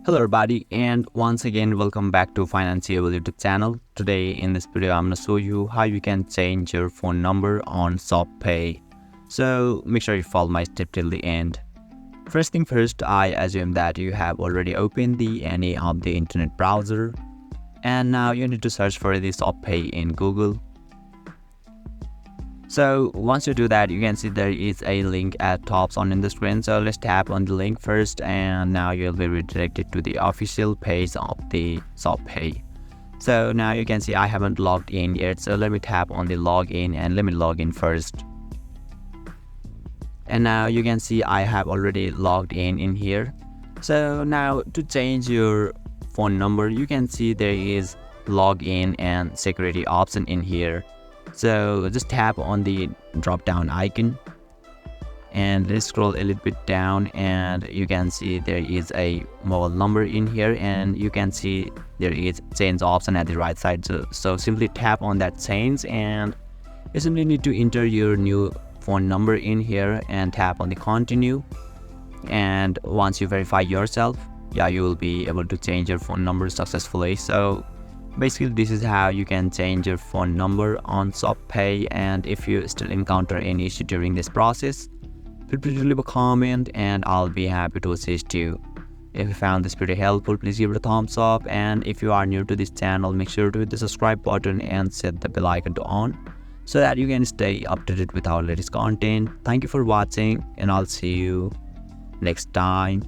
Hello everybody, and once again welcome back to Financeable YouTube channel. Today in this video I'm going to show you how you can change your phone number on Shoppay. So make sure you follow my step till the end. First thing first, I assume that you have already opened any of the internet browser, and now you need to search for the Shoppay in Google. So once you do that, you can see there is a link at top on the screen. So let's tap on the link first, and now you'll be redirected to the official page of the Shoppay. So now you can see I haven't logged in yet. So let me tap on the login and let me log in first. And now you can see I have already logged in here. So now to change your phone number, you can see there is login and security option in here. So just tap on the drop down icon and let's scroll a little bit down, and you can see there is a mobile number in here, and you can see there is change option at the right side. So simply tap on that change, and you simply need to enter your new phone number in here and tap on the continue. And once you verify yourself, you will be able to change your phone number successfully. So basically, this is how you can change your phone number on Shoppay. And if you still encounter any issue during this process, feel free to leave a comment and I'll be happy to assist you. If you found this video helpful, please give it a thumbs up, and if you are new to this channel, make sure to hit the subscribe button and set the bell icon to on so that you can stay updated with our latest content. Thank you for watching, and I'll see you next time.